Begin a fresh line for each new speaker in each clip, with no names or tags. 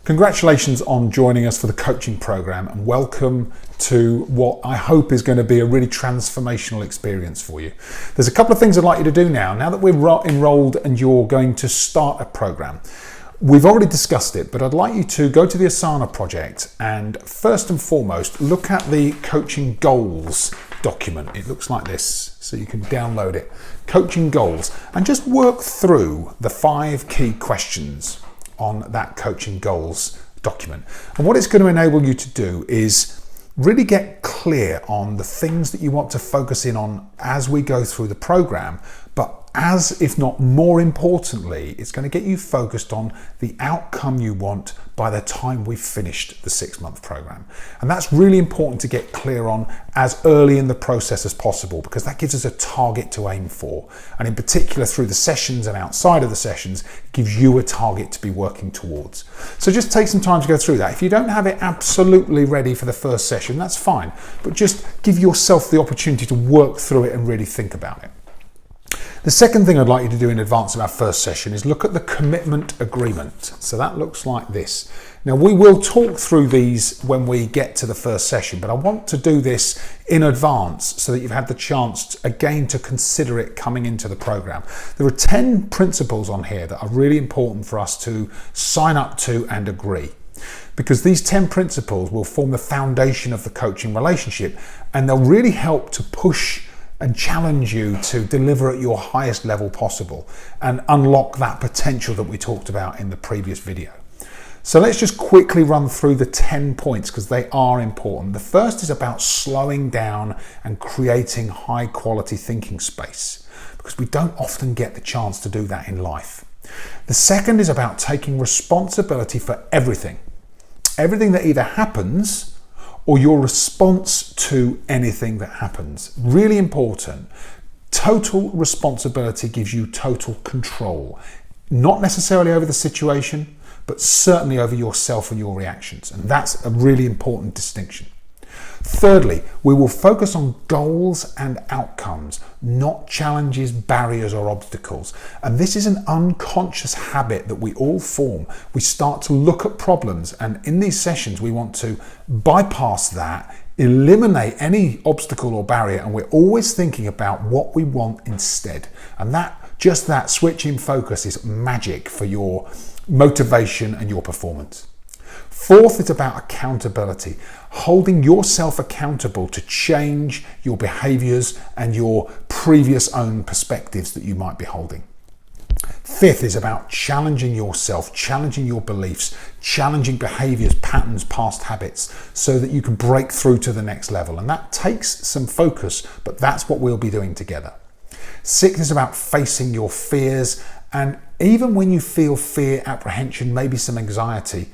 Congratulations on joining us for the coaching program, and welcome to what I hope is going to be a really transformational experience for you. There's a couple of things I'd like you to do now that we're enrolled and you're going to start a program. We've already discussed it, but I'd like you to go to the Asana project and first and foremost look at the coaching goals document. It looks like this, so you can download it. Coaching goals, and just work through the 5 key questions on that coaching goals document. And what it's going to enable you to do is really get clear on the things that you want to focus in on as we go through the program, but as if not more importantly, it's going to get you focused on the outcome you want by the time we've finished the 6-month program. And that's really important to get clear on as early in the process as possible, because that gives us a target to aim for. And in particular, through the sessions and outside of the sessions, it gives you a target to be working towards. So just take some time to go through that. If you don't have it absolutely ready for the first session, that's fine, but just give yourself the opportunity to work through it and really think about it. The second thing I'd like you to do in advance of our first session is look at the commitment agreement. So that looks like this. Now, we will talk through these when we get to the first session, but I want to do this in advance so that you've had the chance again to consider it coming into the program. There are 10 principles on here that are really important for us to sign up to and agree, because these 10 principles will form the foundation of the coaching relationship, and they'll really help to push and challenge you to deliver at your highest level possible and unlock that potential that we talked about in the previous video. So let's just quickly run through the 10 points because they are important. The first is about slowing down and creating high quality thinking space, because we don't often get the chance to do that in life. The second is about taking responsibility for everything that either happens or your response to anything that happens. Really important. Total responsibility gives you total control, not necessarily over the situation, but certainly over yourself and your reactions. And that's a really important distinction. Thirdly, we will focus on goals and outcomes, not challenges, barriers, or obstacles. And this is an unconscious habit that we all form. We start to look at problems, and in these sessions, we want to bypass that, eliminate any obstacle or barrier, and we're always thinking about what we want instead. And that switch in focus is magic for your motivation and your performance. Fourth is about accountability, holding yourself accountable to change your behaviors and your previous own perspectives that you might be holding. Fifth is about challenging yourself, challenging your beliefs, challenging behaviors, patterns, past habits, so that you can break through to the next level. And that takes some focus, but that's what we'll be doing together. Sixth is about facing your fears, and even when you feel fear, apprehension, maybe some anxiety,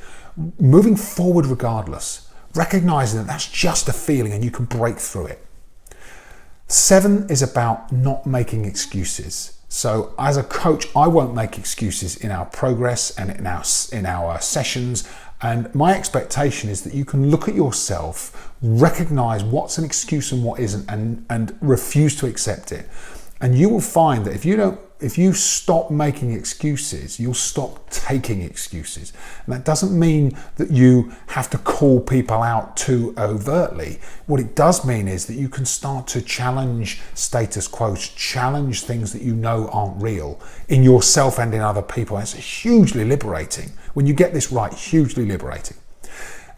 moving forward regardless, recognizing that that's just a feeling and you can break through it. 7 is about not making excuses. So as a coach, I won't make excuses in our progress and in our sessions. And my expectation is that you can look at yourself, recognize what's an excuse and what isn't, and refuse to accept it. And you will find that if you stop making excuses, you'll stop taking excuses. And that doesn't mean that you have to call people out too overtly. What it does mean is that you can start to challenge status quos, challenge things that you know aren't real in yourself and in other people. And it's hugely liberating. When you get this right, hugely liberating.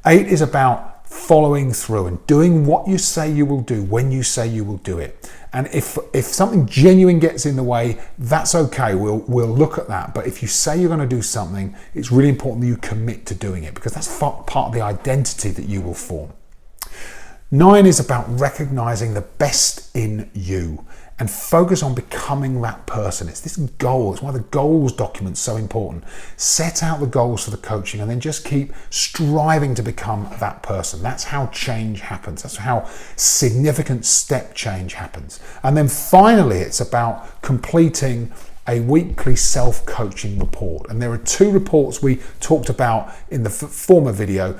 8 is about following through and doing what you say you will do when you say you will do it. And if something genuine gets in the way, that's okay. We'll look at that. But if you say you're going to do something, it's really important that you commit to doing it, because that's part of the identity that you will form. 9 is about recognizing the best in you and focus on becoming that person. It's this goal. It's why the goals document's so important. Set out the goals for the coaching and then just keep striving to become that person. That's how change happens. That's how significant step change happens. And then finally, it's about completing a weekly self-coaching report. And there are 2 reports we talked about in the former video.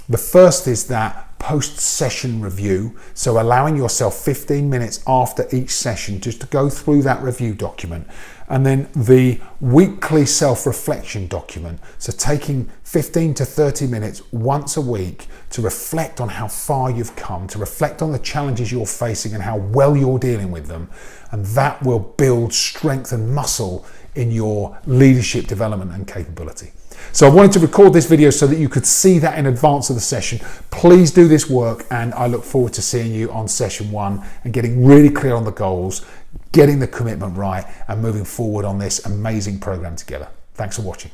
The first is that post-session review, so allowing yourself 15 minutes after each session just to go through that review document, and then the weekly self-reflection document, so taking 15 to 30 minutes once a week to reflect on how far you've come, to reflect on the challenges you're facing and how well you're dealing with them, and that will build strength and muscle in your leadership development and capability. So I wanted to record this video so that you could see that in advance of the session. Please do this work, and I look forward to seeing you on session 1 and getting really clear on the goals, getting the commitment right, and moving forward on this amazing program together. Thanks for watching.